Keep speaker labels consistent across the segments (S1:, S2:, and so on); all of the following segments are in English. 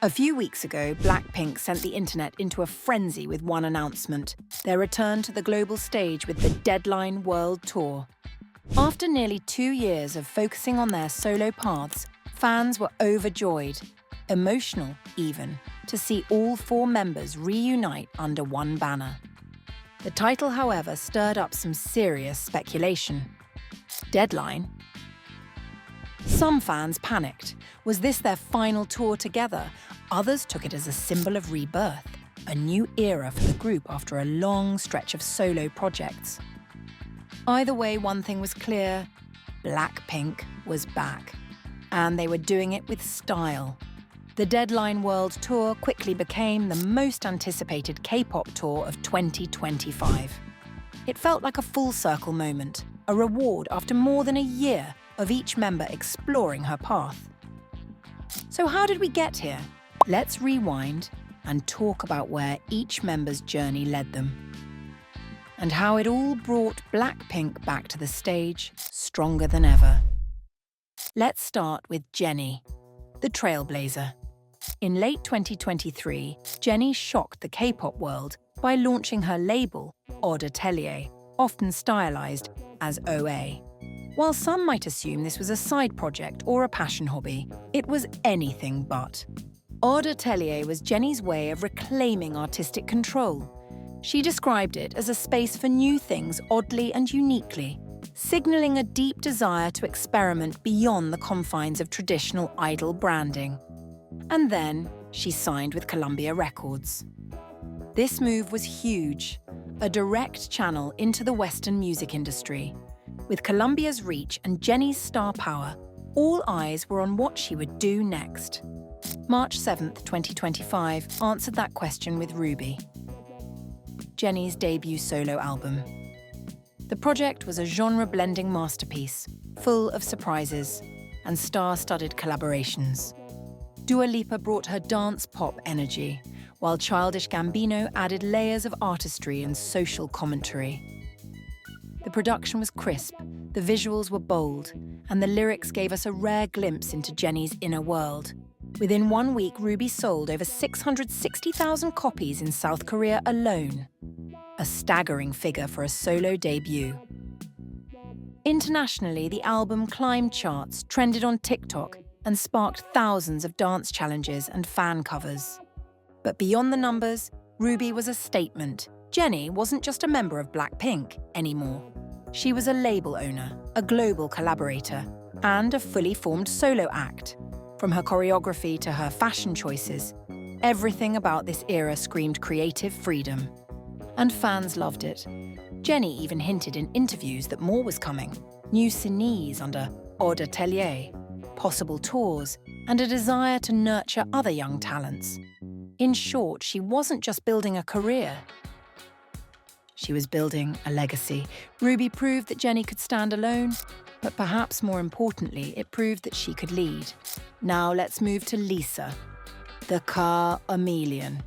S1: A few weeks ago, Blackpink sent the internet into a frenzy with one announcement: their return to the global stage with the Deadline World Tour. After nearly 2 years of focusing on their solo paths, fans were overjoyed, emotional even, to see all 4 members reunite under one banner. The title, however, stirred up some serious speculation. Deadline? Some fans panicked. Was this their final tour together? Others took it as a symbol of rebirth, a new era for the group after a long stretch of solo projects. Either way, one thing was clear: Blackpink was back. And they were doing it with style. The Deadline World Tour quickly became the most anticipated K-pop tour of 2025. It felt like a full-circle moment, a reward after more than a year of each member exploring her path. So how did we get here? Let's rewind and talk about where each member's journey led them, and how it all brought Blackpink back to the stage stronger than ever. Let's start with Jennie, the Trailblazer. In late 2023, Jennie shocked the K-pop world by launching her label, Odd Atelier, often stylized as OA. While some might assume this was a side project or a passion hobby, it was anything but. Odd Atelier was Jennie's way of reclaiming artistic control. She described it as a space for new things oddly and uniquely, signaling a deep desire to experiment beyond the confines of traditional idol branding. And then she signed with Columbia Records. This move was huge, a direct channel into the Western music industry. With Columbia's reach and Jennie's star power, all eyes were on what she would do next. March 7th, 2025 answered that question with Ruby, Jennie's debut solo album. The project was a genre-blending masterpiece, full of surprises and star-studded collaborations. Dua Lipa brought her dance-pop energy, while Childish Gambino added layers of artistry and social commentary. The production was crisp, the visuals were bold, and the lyrics gave us a rare glimpse into Jennie's inner world. Within 1 week, Ruby sold over 660,000 copies in South Korea alone, a staggering figure for a solo debut. Internationally, the album climbed charts, trended on TikTok, and sparked thousands of dance challenges and fan covers. But beyond the numbers, Ruby was a statement. Jennie wasn't just a member of Blackpink anymore. She was a label owner, a global collaborator, and a fully formed solo act. From her choreography to her fashion choices, everything about this era screamed creative freedom. And fans loved it. Jennie even hinted in interviews that more was coming: new cines under Odd Atelier, possible tours, and a desire to nurture other young talents. In short, she wasn't just building a career. She was building a legacy. Ruby proved that Jennie could stand alone, but perhaps more importantly, it proved that she could lead. Now let's move to Lisa, the chameleon.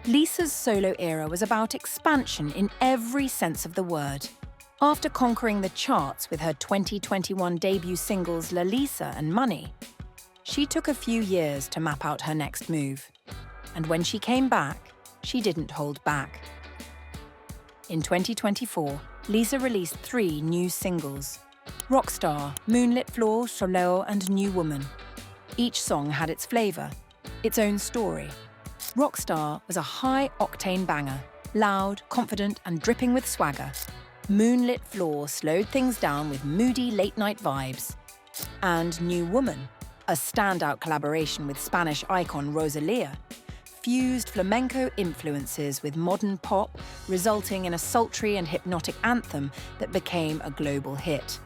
S1: Lisa's solo era was about expansion in every sense of the word. After conquering the charts with her 2021 debut singles La Lisa and Money, she took a few years to map out her next move. And when she came back, she didn't hold back. In 2024, Lisa released 3 new singles: Rockstar, Moonlit Floor, Soleil, and New Woman. Each song had its flavor, its own story. Rockstar was a high-octane banger, loud, confident, and dripping with swagger. Moonlit Floor slowed things down with moody late-night vibes. And New Woman, a standout collaboration with Spanish icon Rosalía, fused flamenco influences with modern pop, resulting in a sultry and hypnotic anthem that became a global hit.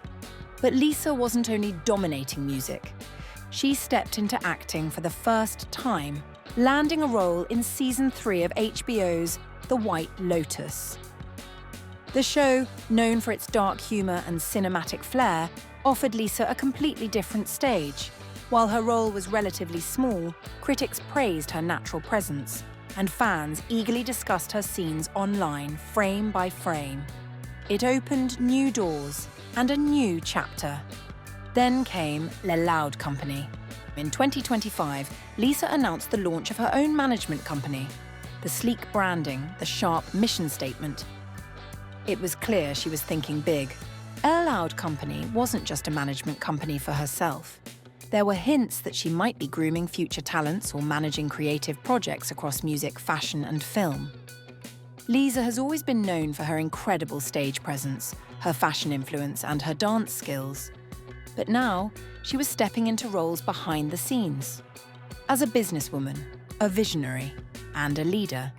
S1: But Lisa wasn't only dominating music. She stepped into acting for the first time, landing a role in Season 3 of HBO's The White Lotus. The show, known for its dark humour and cinematic flair, offered Lisa a completely different stage. While her role was relatively small, critics praised her natural presence, and fans eagerly discussed her scenes online, frame by frame. It opened new doors and a new chapter. Then came Le Loud Company, In 2025, Lisa announced the launch of her own management company. The sleek branding, the sharp mission statement. It was clear she was thinking big. Loud Company wasn't just a management company for herself. There were hints that she might be grooming future talents or managing creative projects across music, fashion, and film. Lisa has always been known for her incredible stage presence, her fashion influence, and her dance skills. But now, she was stepping into roles behind the scenes. As a businesswoman, a visionary, and a leader.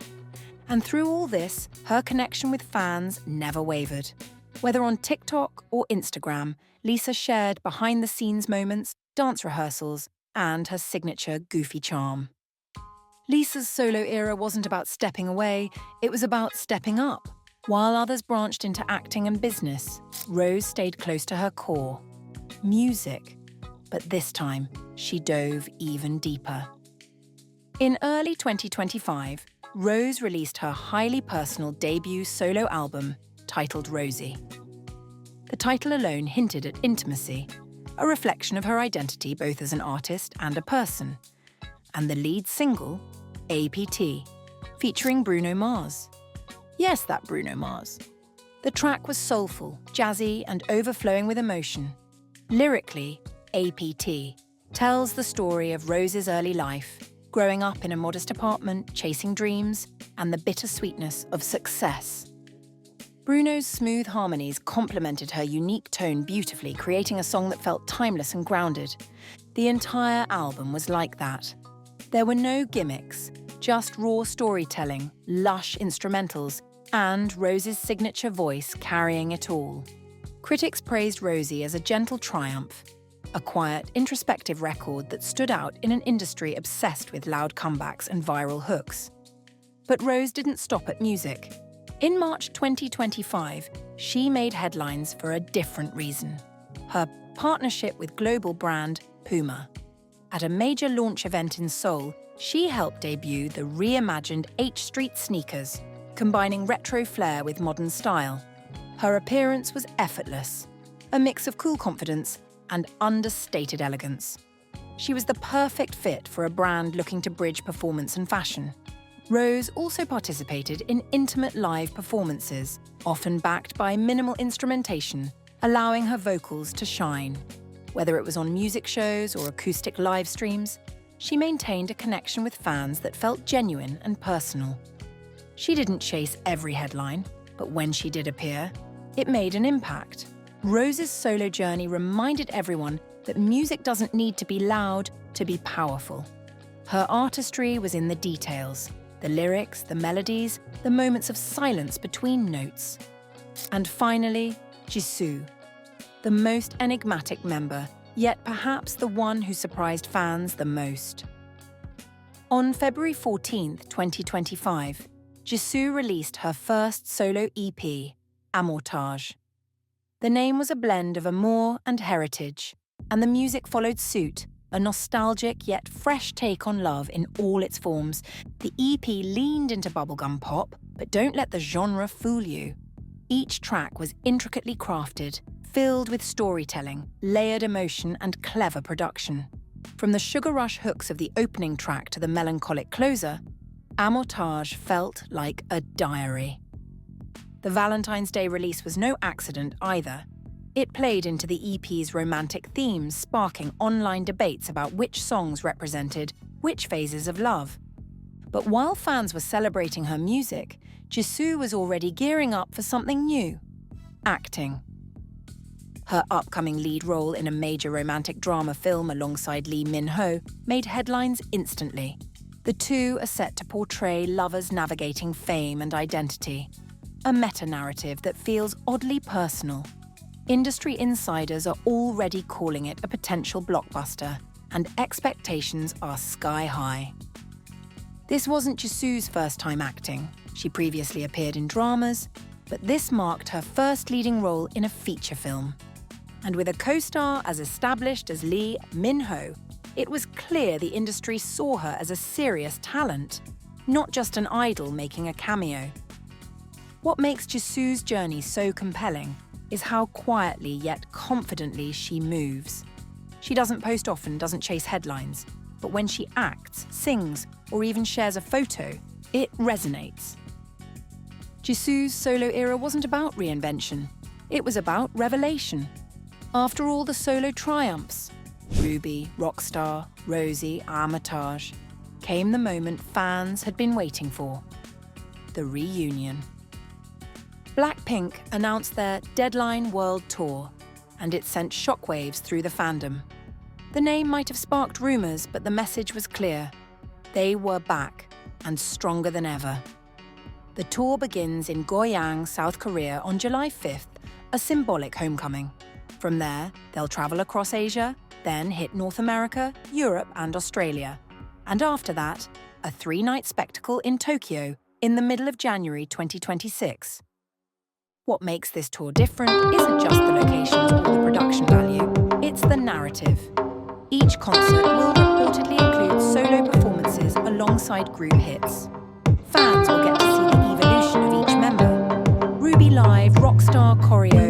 S1: And through all this, her connection with fans never wavered. Whether on TikTok or Instagram, Lisa shared behind-the-scenes moments, dance rehearsals, and her signature goofy charm. Lisa's solo era wasn't about stepping away, it was about stepping up. While others branched into acting and business, Rose stayed close to her core, music. But this time, she dove even deeper. In early 2025, Rose released her highly personal debut solo album, titled Rosie. The title alone hinted at intimacy, a reflection of her identity both as an artist and a person. And the lead single, APT, featuring Bruno Mars. Yes, that Bruno Mars. The track was soulful, jazzy, and overflowing with emotion. Lyrically, APT tells the story of Rose's early life, growing up in a modest apartment, chasing dreams, and the bittersweetness of success. Bruno's smooth harmonies complemented her unique tone beautifully, creating a song that felt timeless and grounded. The entire album was like that. There were no gimmicks, just raw storytelling, lush instrumentals, and Rose's signature voice carrying it all. Critics praised Rosie as a gentle triumph, a quiet, introspective record that stood out in an industry obsessed with loud comebacks and viral hooks. But Rose didn't stop at music. In March 2025, she made headlines for a different reason. Her partnership with global brand Puma. At a major launch event in Seoul, she helped debut the reimagined H Street sneakers, combining retro flair with modern style. Her appearance was effortless, a mix of cool confidence and understated elegance. She was the perfect fit for a brand looking to bridge performance and fashion. Rose also participated in intimate live performances, often backed by minimal instrumentation, allowing her vocals to shine. Whether it was on music shows or acoustic live streams, she maintained a connection with fans that felt genuine and personal. She didn't chase every headline, but when she did appear, it made an impact. Rose's solo journey reminded everyone that music doesn't need to be loud to be powerful. Her artistry was in the details, the lyrics, the melodies, the moments of silence between notes. And finally, Jizu, the most enigmatic member, yet perhaps the one who surprised fans the most. On February 14, 2025, Jizu released her first solo EP, Amortage. The name was a blend of amour and heritage, and the music followed suit, a nostalgic yet fresh take on love in all its forms. The EP leaned into bubblegum pop, but don't let the genre fool you. Each track was intricately crafted, filled with storytelling, layered emotion, and clever production. From the sugar rush hooks of the opening track to the melancholic closer, Amortage felt like a diary. The Valentine's Day release was no accident either. It played into the EP's romantic themes, sparking online debates about which songs represented which phases of love. But while fans were celebrating her music, Jizu was already gearing up for something new: acting. Her upcoming lead role in a major romantic drama film alongside Lee Min-ho made headlines instantly. The two are set to portray lovers navigating fame and identity, a meta-narrative that feels oddly personal. Industry insiders are already calling it a potential blockbuster, and expectations are sky high. This wasn't Jizu's first time acting. She previously appeared in dramas, but this marked her first leading role in a feature film. And with a co-star as established as Lee Min-ho, it was clear the industry saw her as a serious talent, not just an idol making a cameo. What makes Jizu's journey so compelling is how quietly yet confidently she moves. She doesn't post often, doesn't chase headlines. But when she acts, sings, or even shares a photo, it resonates. Jizu's solo era wasn't about reinvention. It was about revelation. After all the solo triumphs, Ruby, Rockstar, Rosie, Armitage, came the moment fans had been waiting for: the reunion. Blackpink announced their Deadline World Tour, and it sent shockwaves through the fandom. The name might have sparked rumours, but the message was clear. They were back, and stronger than ever. The tour begins in Goyang, South Korea on July 5th, a symbolic homecoming. From there, they'll travel across Asia, then hit North America, Europe and Australia. And after that, a 3-night spectacle in Tokyo in the middle of January 2026. What makes this tour different isn't just the locations or the production value, it's the narrative. Each concert will reportedly include solo performances alongside group hits. Fans will get to see the evolution of each member. Ruby live, Rockstar choreo,